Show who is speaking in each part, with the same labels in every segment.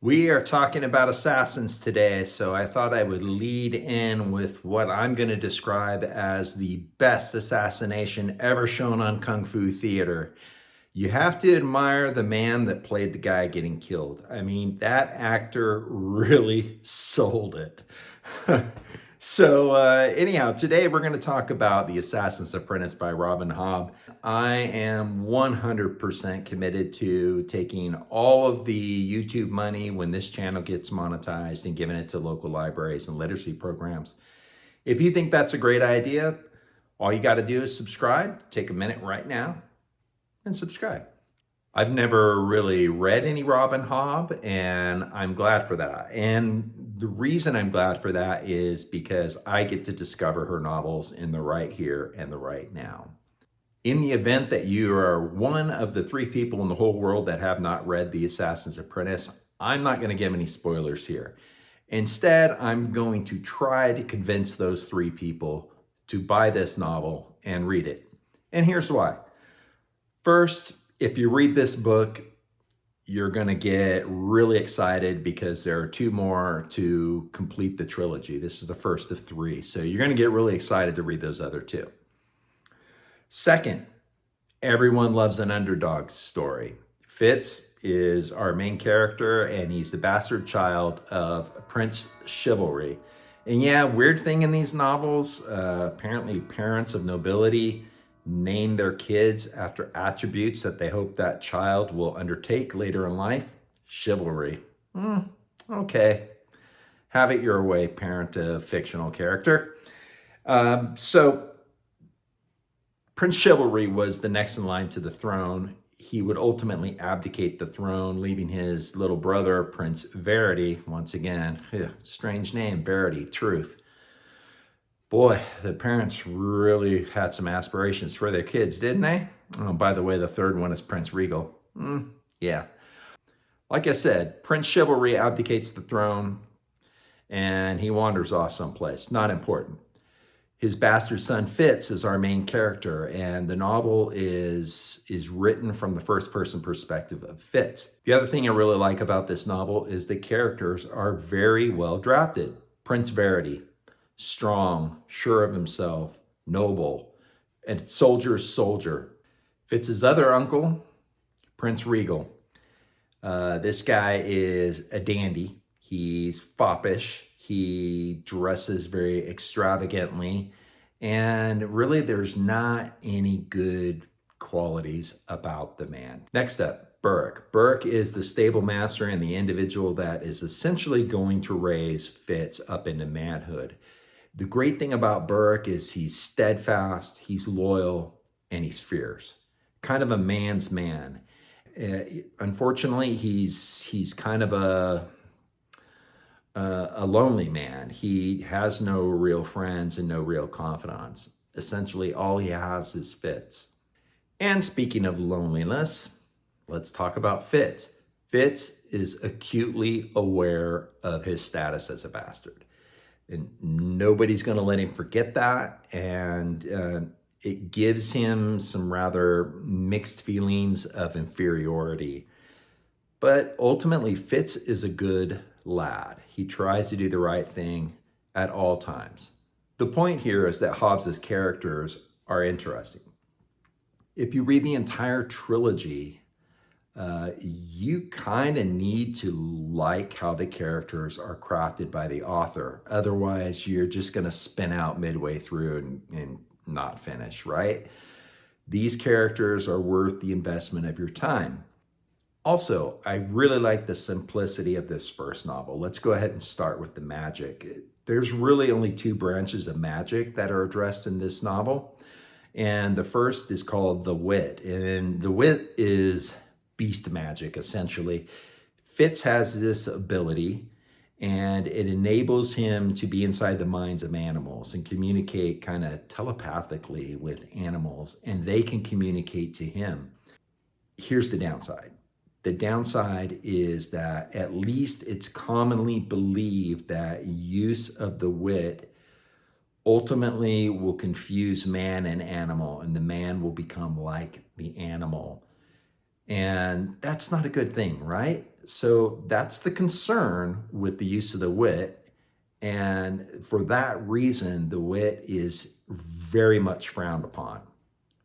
Speaker 1: We are talking about assassins today, so I thought I would lead in with what I'm going to describe as the best assassination ever shown on Kung Fu theater. You have to admire the man that played the guy getting killed. I mean, that actor really sold it. Anyhow, today we're going to talk about The Assassin's Apprentice by Robin Hobb. I am 100% committed to taking all of the YouTube money when this channel gets monetized and giving it to local libraries and literacy programs. If you think that's a great idea, all you got to do is subscribe. Take a minute right now and subscribe. I've never really read any Robin Hobb, and I'm glad for that. And the reason I'm glad for that is because I get to discover her novels in the right here and the right now. In the event that you are one of the 3 people in the whole world that have not read The Assassin's Apprentice, I'm not going to give any spoilers here. Instead, I'm going to try to convince those 3 people to buy this novel and read it. And here's why. First, if you read this book, you're going to get really excited because there are 2 more to complete the trilogy. This is the first of 3. So you're going to get really excited to read those other 2. Second, everyone loves an underdog story. Fitz is our main character, and he's the bastard child of Prince Chivalry. And yeah, weird thing in these novels, apparently parents of nobility name their kids after attributes that they hope that child will undertake later in life. Chivalry. Okay. Have it your way, parent of fictional character. So Prince Chivalry was the next in line to the throne. He would ultimately abdicate the throne, leaving his little brother, Prince Verity, once again, strange name, Verity, truth. Boy, the parents really had some aspirations for their kids, didn't they? Oh, by the way, the third one is Prince Regal. Yeah. Like I said, Prince Chivalry abdicates the throne and he wanders off someplace. Not important. His bastard son Fitz is our main character, and the novel is written from the first-person perspective of Fitz. The other thing I really like about this novel is the characters are very well drafted. Prince Verity, strong, sure of himself, noble, and soldier's soldier. Fitz's other uncle, Prince Regal. This guy is a dandy. He's foppish. He dresses very extravagantly. And really, there's not any good qualities about the man. Next up, Burrich. Burrich is the stable master and the individual that is essentially going to raise Fitz up into manhood. The great thing about Burrich is he's steadfast, he's loyal, and he's fierce. Kind of a man's man. Unfortunately, he's kind of a lonely man. He has no real friends and no real confidants. Essentially, all he has is Fitz. And speaking of loneliness, let's talk about Fitz. Fitz is acutely aware of his status as a bastard. And nobody's going to let him forget that. And it gives him some rather mixed feelings of inferiority. But ultimately, Fitz is a good lad. He tries to do the right thing at all times. The point here is that Hobbs's characters are interesting. If you read the entire trilogy, you kind of need to like how the characters are crafted by the author. Otherwise, you're just going to spin out midway through and not finish, right? These characters are worth the investment of your time. Also, I really like the simplicity of this first novel. Let's go ahead and start with the magic. There's really only 2 branches of magic that are addressed in this novel. And the first is called the wit. And the wit is beast magic, essentially. Fitz has this ability, and it enables him to be inside the minds of animals and communicate kind of telepathically with animals, and they can communicate to him. Here's the downside. The downside is that at least it's commonly believed that use of the wit ultimately will confuse man and animal, and the man will become like the animal. And that's not a good thing, right? So that's the concern with the use of the wit. And for that reason, the wit is very much frowned upon.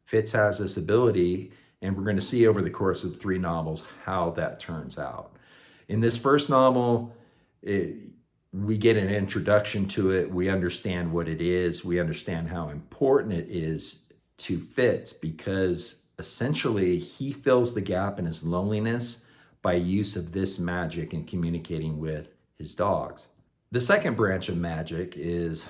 Speaker 1: Fitz has this ability, and we're going to see over the course of 3 novels how that turns out. In this first novel, we get an introduction to it. We understand what it is. We understand how important it is to Fitz, because essentially he fills the gap in his loneliness by use of this magic and communicating with his dogs. The second branch of magic is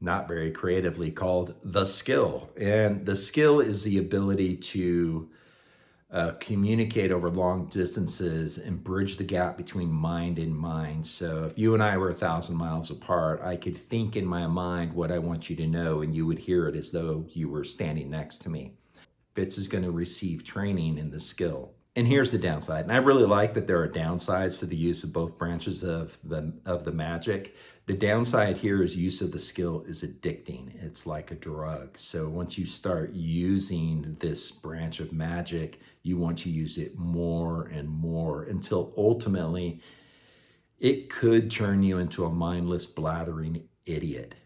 Speaker 1: not very creatively called the skill. And the skill is the ability to communicate over long distances and bridge the gap between mind and mind. So if you and I were 1,000 miles apart, I could think in my mind what I want you to know, and you would hear it as though you were standing next to me. Fitz is going to receive training in the skill. And here's the downside. And I really like that there are downsides to the use of both branches of the magic. The downside here is use of the skill is addicting. It's like a drug. So once you start using this branch of magic, you want to use it more and more until ultimately it could turn you into a mindless, blathering idiot.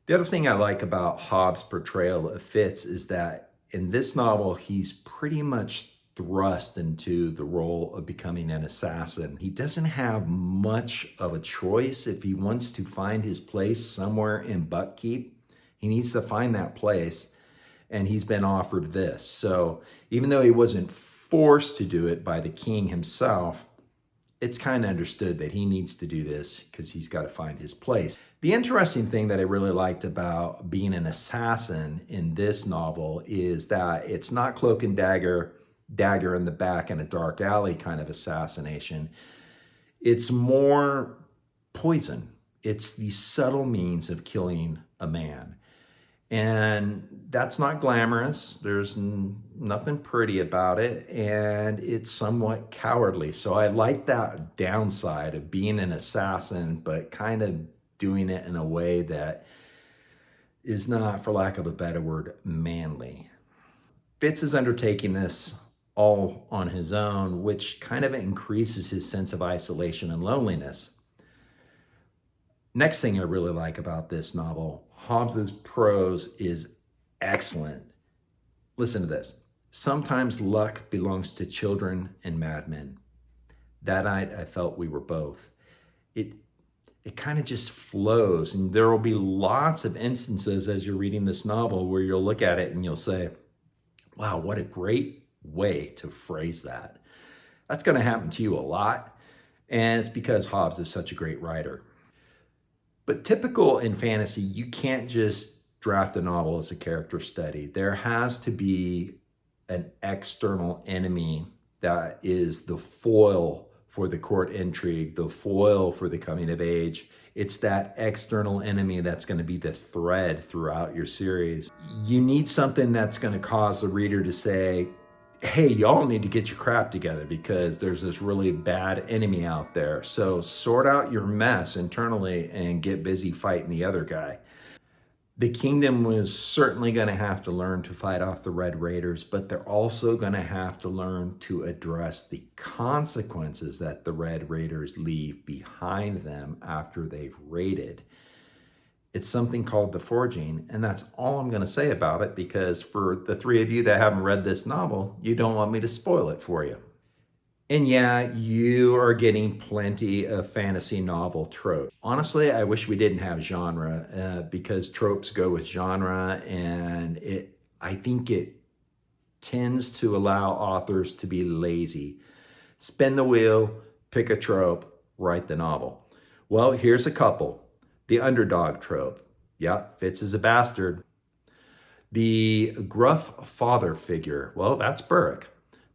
Speaker 1: The other thing I like about Hobb's portrayal of Fitz is that in this novel, he's pretty much thrust into the role of becoming an assassin. He doesn't have much of a choice. If he wants to find his place somewhere in Buckkeep, he needs to find that place, and he's been offered this. So even though he wasn't forced to do it by the king himself, it's kind of understood that he needs to do this because he's got to find his place. The interesting thing that I really liked about being an assassin in this novel is that it's not cloak and dagger in the back in a dark alley kind of assassination. It's more poison. It's the subtle means of killing a man. And that's not glamorous. There's nothing pretty about it. And it's somewhat cowardly. So I like that downside of being an assassin, but kind of doing it in a way that is not, for lack of a better word, manly. Fitz is undertaking this all on his own, which kind of increases his sense of isolation and loneliness. Next thing I really like about this novel, Hobbs's prose is excellent. Listen to this. Sometimes luck belongs to children and madmen. That night I felt we were both. It kind of just flows, and there will be lots of instances as you're reading this novel where you'll look at it and you'll say, wow, what a great way to phrase that. That's going to happen to you a lot, and it's because Hobbs is such a great writer. But typical in fantasy, you can't just draft a novel as a character study. There has to be an external enemy that is the foil for the court intrigue, the foil for the coming of age. It's that external enemy that's going to be the thread throughout your series. You need something that's going to cause the reader to say, hey, y'all need to get your crap together because there's this really bad enemy out there. So sort out your mess internally and get busy fighting the other guy. The kingdom was certainly going to have to learn to fight off the Red Raiders, but they're also going to have to learn to address the consequences that the Red Raiders leave behind them after they've raided. It's something called the forging, and that's all I'm going to say about it because for the 3 of you that haven't read this novel, you don't want me to spoil it for you. And yeah, you are getting plenty of fantasy novel tropes. Honestly, I wish we didn't have genre because tropes go with genre, and I think it tends to allow authors to be lazy. Spin the wheel, pick a trope, write the novel. Well, here's a couple. The underdog trope. Yep, Fitz is a bastard. The gruff father figure. Well, that's Burrich.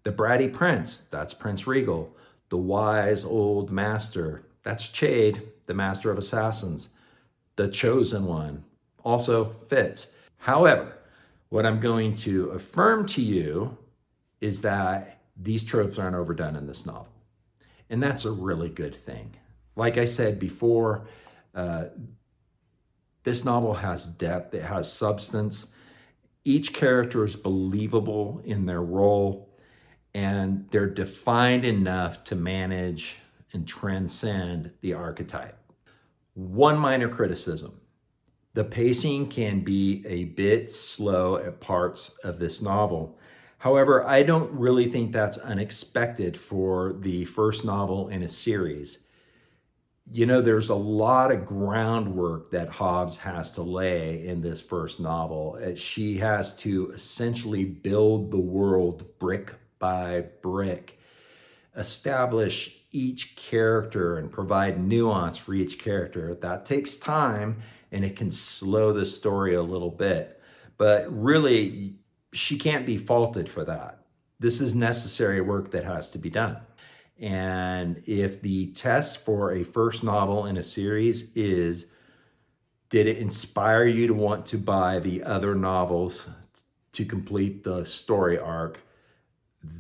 Speaker 1: The bratty prince. That's Prince Regal. The wise old master. That's Chade, the master of assassins. The chosen one. Also Fitz. However, what I'm going to affirm to you is that these tropes aren't overdone in this novel. And that's a really good thing. Like I said before, this novel has depth, it has substance. Each character is believable in their role, and they're defined enough to manage and transcend the archetype. One minor criticism: the pacing can be a bit slow at parts of this novel. However, I don't really think that's unexpected for the first novel in a series. You know, there's a lot of groundwork that Hobbs has to lay in this first novel. She has to essentially build the world brick by brick, establish each character and provide nuance for each character. That takes time and it can slow the story a little bit, but really she can't be faulted for that. This is necessary work that has to be done. And if the test for a first novel in a series is, did it inspire you to want to buy the other novels to complete the story arc,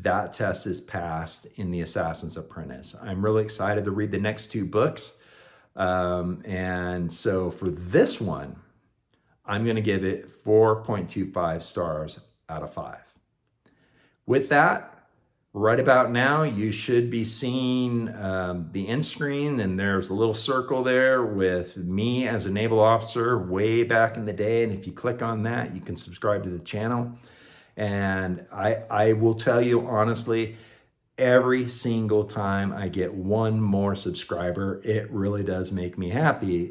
Speaker 1: that test is passed in The Assassin's Apprentice. I'm really excited to read the next two books. And so for this one, I'm going to give it 4.25 stars out of 5. With that, right about now, you should be seeing the end screen, and there's a little circle there with me as a naval officer way back in the day. And if you click on that, you can subscribe to the channel. And I will tell you honestly, every single time I get one more subscriber, it really does make me happy.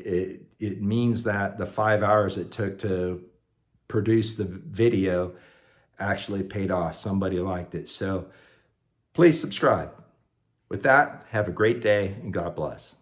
Speaker 1: It means that the 5 hours it took to produce the video actually paid off. Somebody liked it. So please subscribe. With that, have a great day and God bless.